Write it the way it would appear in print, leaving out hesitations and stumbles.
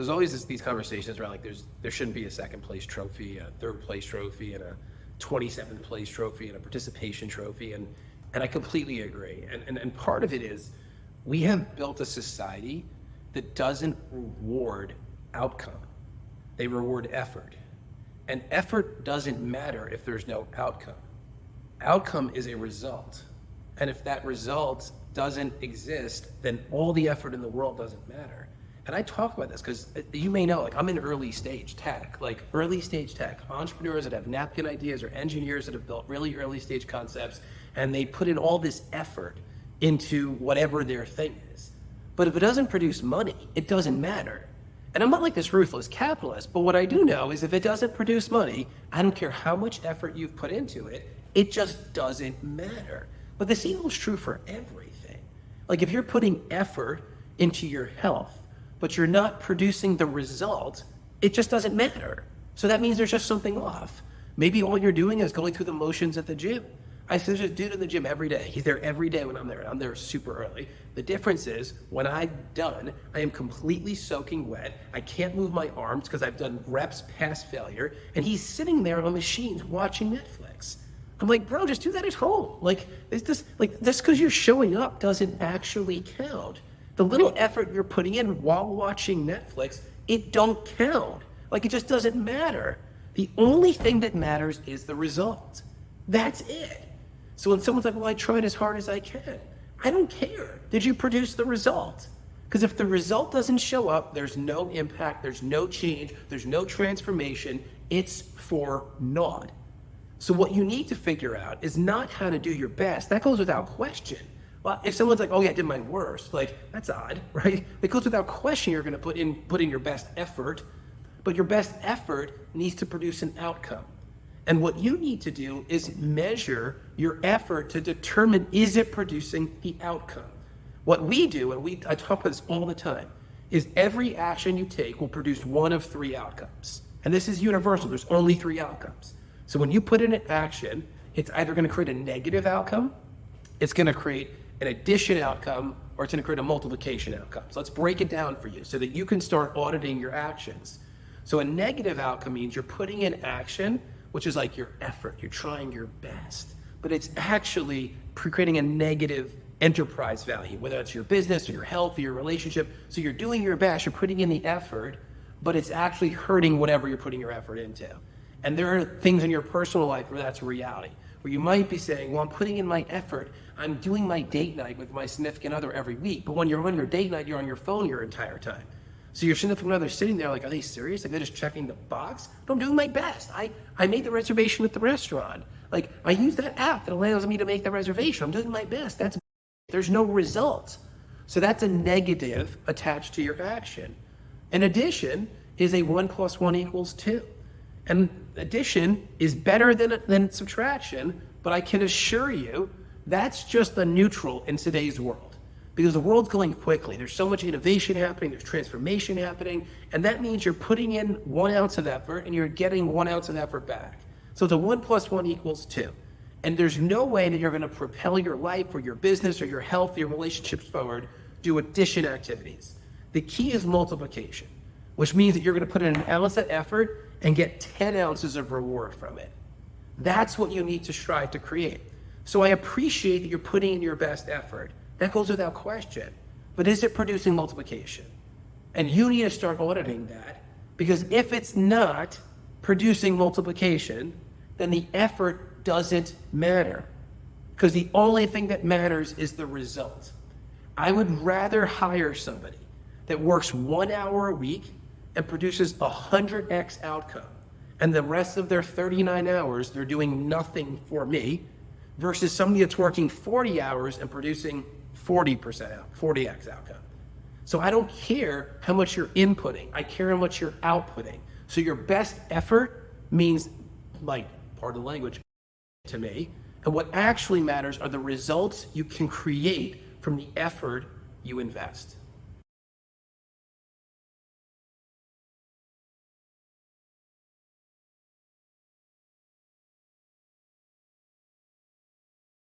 There's always these conversations around like there shouldn't be a second place trophy, a third place trophy, and a 27th place trophy, and a participation trophy, and I completely agree. And part of it is we have built a society that doesn't reward outcome. They reward effort. And effort doesn't matter if there's no outcome. Outcome is a result. And if that result doesn't exist, then all the effort in the world doesn't matter. And I talk about this because you may know, like I'm in early stage tech, entrepreneurs that have napkin ideas or engineers that have built really early stage concepts, and they put in all this effort into whatever their thing is. But if it doesn't produce money, it doesn't matter. And I'm not like this ruthless capitalist, but what I do know is if it doesn't produce money, I don't care how much effort you've put into it, it just doesn't matter. But the same is true for everything. Like if you're putting effort into your health, but you're not producing the result, it just doesn't matter. So that means there's just something off. Maybe all you're doing is going through the motions at the gym. I see this dude in the gym every day. He's there every day when I'm there. I'm there super early. The difference is when I'm done, I am completely soaking wet. I can't move my arms because I've done reps past failure. And he's sitting there on a machine watching Netflix. I'm like, bro, just do that at home. Like, just because you're showing up doesn't actually count. The little effort you're putting in while watching Netflix, it don't count. Like, it just doesn't matter. The only thing that matters is the result. That's it. So when someone's like, well, I tried as hard as I can, I don't care. Did you produce the result? Because if the result doesn't show up, there's no impact, there's no change, there's no transformation, it's for naught. So what you need to figure out is not how to do your best. That goes without question. Well, if someone's like, oh yeah, I did my worst, like that's odd, right? It goes without question you're gonna put in your best effort, but your best effort needs to produce an outcome. And what you need to do is measure your effort to determine, is it producing the outcome? What we do, and I talk about this all the time, is every action you take will produce one of three outcomes. And this is universal, there's only three outcomes. So when you put in an action, it's either gonna create a negative outcome, it's gonna create an addition outcome, or it's gonna create a multiplication outcome. So let's break it down for you so that you can start auditing your actions. So a negative outcome means you're putting in action, which is like your effort, you're trying your best, but it's actually creating a negative enterprise value, whether it's your business or your health or your relationship. So you're doing your best, you're putting in the effort, but it's actually hurting whatever you're putting your effort into. And there are things in your personal life where that's a reality, where you might be saying, well, I'm putting in my effort, I'm doing my date night with my significant other every week, but when you're on your date night, you're on your phone your entire time. So your significant other sitting there like, are they serious? Like they're just checking the box? No, I'm doing my best. I made the reservation at the restaurant. Like I use that app that allows me to make the reservation. I'm doing my best. There's no result. So that's a negative attached to your action. And addition is a 1 + 1 = 2. And addition is better than subtraction, but I can assure you that's just the neutral in today's world. Because the world's going quickly. There's so much innovation happening, there's transformation happening, and that means you're putting in 1 ounce of effort and you're getting 1 ounce of effort back. So it's a 1 + 1 = 2. And there's no way that you're gonna propel your life or your business or your health, or your relationships forward, do addition activities. The key is multiplication, which means that you're gonna put in an ounce of effort and get 10 ounces of reward from it. That's what you need to strive to create. So I appreciate that you're putting in your best effort. That goes without question. But is it producing multiplication? And you need to start auditing that, because if it's not producing multiplication, then the effort doesn't matter. Because the only thing that matters is the result. I would rather hire somebody that works 1 hour a week and produces 100x outcome, and the rest of their 39 hours, they're doing nothing for me, versus somebody that's working 40 hours and producing 40x outcome. So I don't care how much you're inputting, I care how much you're outputting. So your best effort means, like, pardon the language, to me, and what actually matters are the results you can create from the effort you invest.